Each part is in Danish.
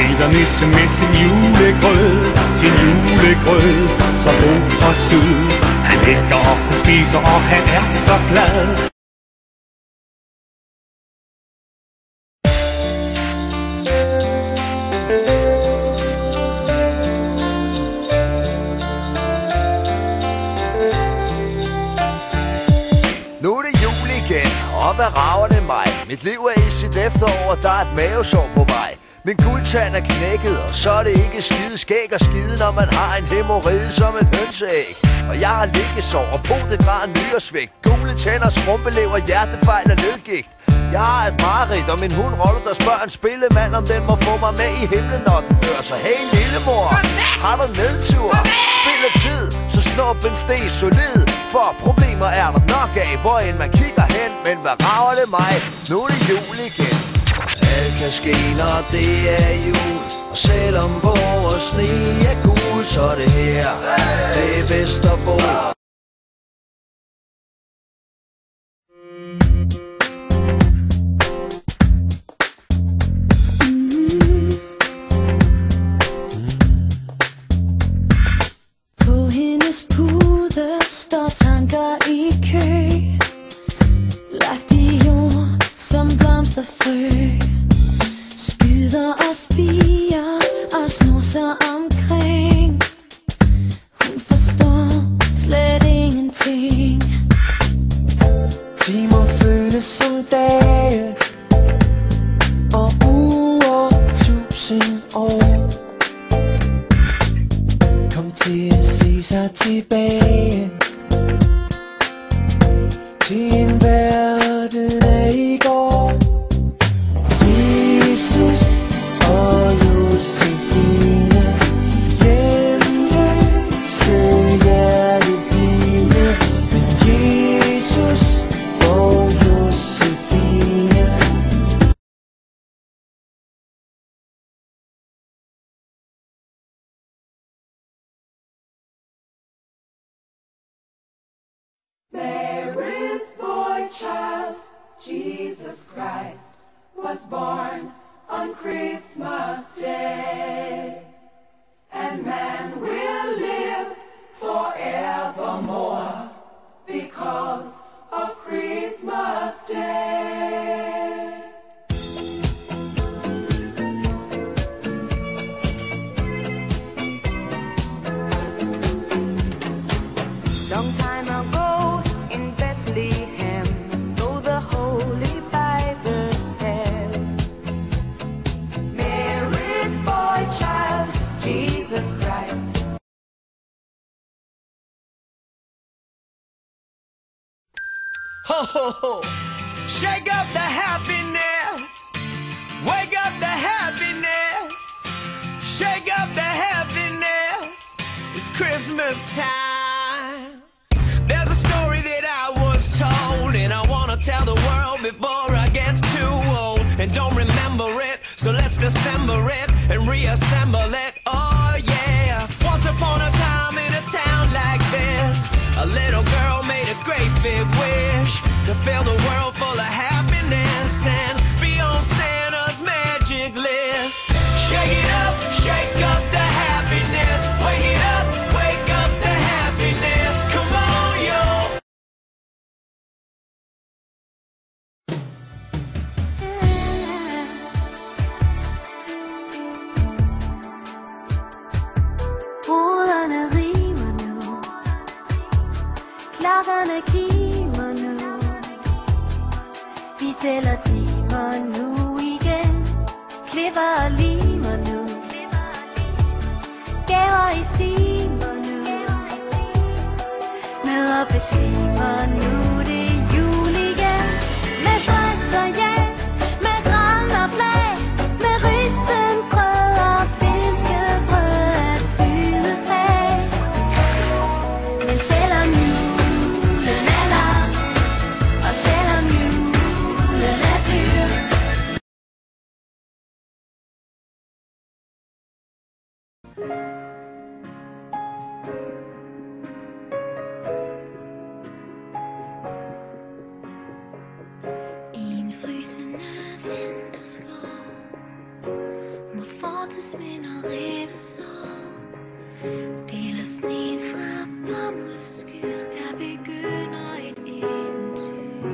Pedernisse med sin julegrød, så god og sød. Han lægger op og spiser, og han er så glad. Nu er det jul igen, og hvad rager det mig? Mit liv er i sit efterår, og der er et mavesår på vej. Min guldtand er knækket, og så er det ikke skide skæg og skide, når man har en hæmorrhoide som et hønseæg. Og jeg har liggesår og podegrad nyresvægt, gule tænder, skrumpelever, hjertefejl og ledgigt. Jeg har et mareridt, og min hund Rolle, der spørger en spillemand, om den må få mig med i himlen, når den dør. Så hey lillemor, har du nedtur? Spiller tid, så snup en sten solid. For problemer er der nok af, hvor end man kigger hen. Men hvad rager det mig? Nu er det jul igen. Alt kan ske, når det er jul. Og selvom vores sne er gul, så er det her, det er Vesterbro. På hendes pude står tanker i kø, lagt i jord som blomsterfrø. Skyder og spiger og snor sig omkring. Hun forstår slet ingenting. Timer føles som dage, og uger 1000 år. Kom til at se sig tilbage til en verden af i går. Jesus og Josefine, hjemløse hjertepine. Men Jesus og Josefine. Mary's boy child, Jesus Christ, was born on Christmas Day. And man will live forevermore because of Christmas Day. Long time ago in Bethlehem, so the Holy Bible said, Mary's boy child, Jesus Christ. Ho, ho, ho. Shake up the happiness. Wake up the happiness. Shake up the happiness. It's Christmas time. There's a story that I was told, and I want to tell the world before I get too old and don't remember it. So let's dissemble it and reassemble it. Oh yeah. Once upon a time in a town like this, a little girl made a great big wish to fill the world full of happiness and be on Santa's magic list. Shake it up, shake up the happiness. Wake it up, wake up the happiness. Come on, yo. Ruderne rimer nu, klokkerne kimer nu. Vi tæller timer nu igen, klipper og limer nu. Gaver i stimer nu, møder besvimer nu. Det er jul igen, med stress og jag, med gran og flag, med risengrød og finske brød at byde af. Men selvom julen er lang, og selvom julen er dyr, en frysende vinterskov, Må fortidsminder rives over. Deler sneen fra bomuldsskyr. Jeg begynder et eventyr.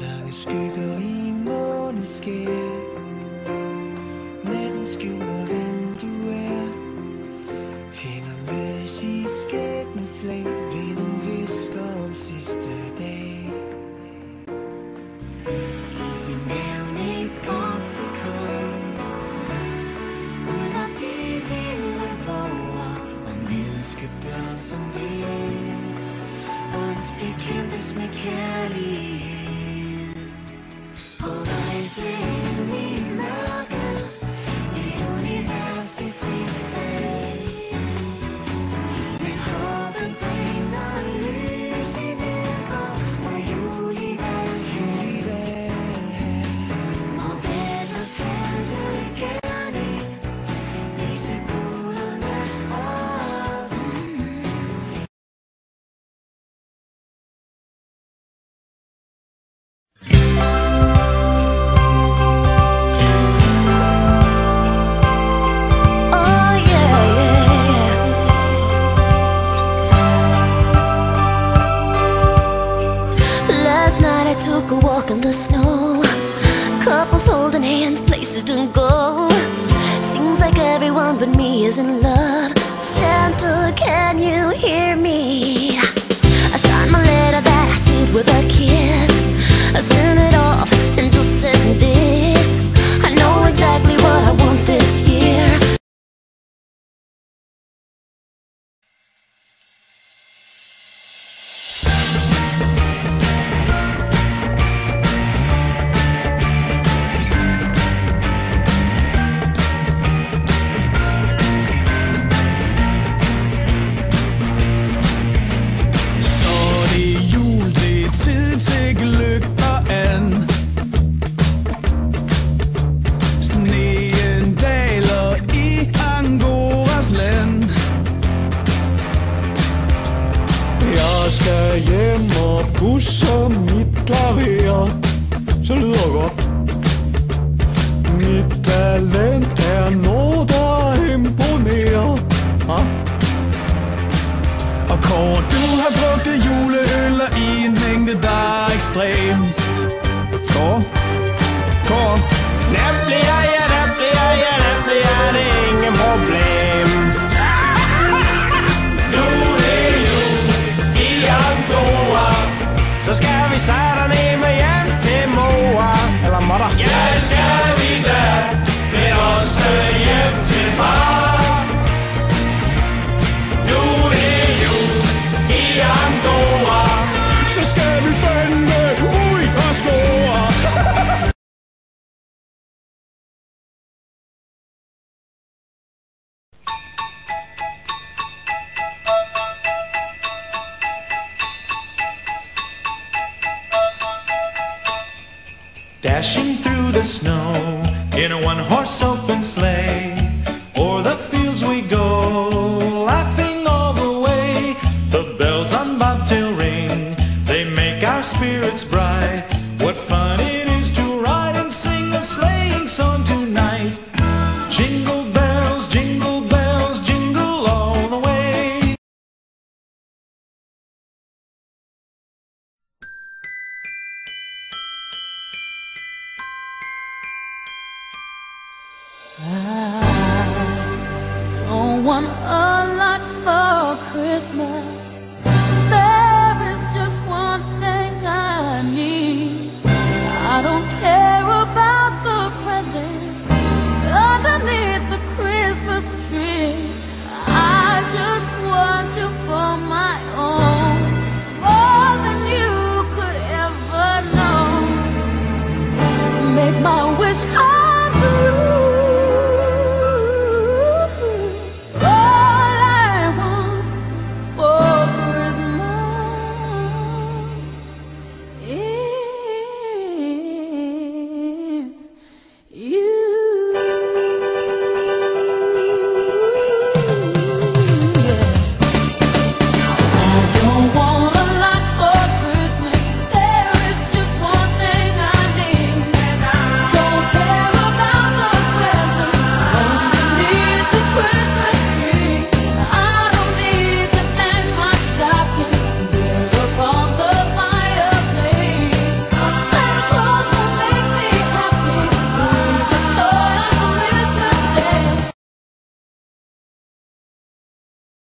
Lange skygger i måneskær. Natten skjuler hvem du er. Finder mødes i skæbneslag. Vinden visker om sidste dag. Is i maven et kort sekund. Ud af de vilde våger. Og menneskebørn som vil. Ondt bekæmpes med kærlighed. På rejse ind i mørket. Et univers i frit fald. Men håbet bringer lys i vilkår. Og jul i valg. Og venners helte gerning. Vise guderne os. Oh yeah, yeah, yeah. Last night I took a walk in the snow. Couples holding hands, places to go. Seems like everyone but me is in love. Santa, can you hear me? I signed my letter that I sealed with a kiss. I sent it off and just said this. I know exactly what I want this year. Så det er jul, det er tid til gløgg og and. Sneen daler i Angoras land. Jeg skal hjem og pusse mit klaver. Så lyder det godt. Mit talent er noget, der imponerer. Og Kåre, du har drukket juleøl i en mængde, der er ekstrem. Kåre? Der bliver det ingen problem. Nu det er jul i Angora. Så skal vi sætte ned med hjem til mor. Eller mutter. Ja, skal vi da, men også hjem til far. Nu det er jul i Angora. Så skal vi fandme ud og score. Dashing through the snow in a one-horse open sleigh. O'er the fields we go, laughing all the way. The bells on bobtail ring, they make our spirits bright. What fun it is to ride and sing a sleighing song tonight. Jingle bells, jingle all the way. Don't want a lot for Christmas. There is just one thing I need. I don't care about the presents underneath the Christmas tree.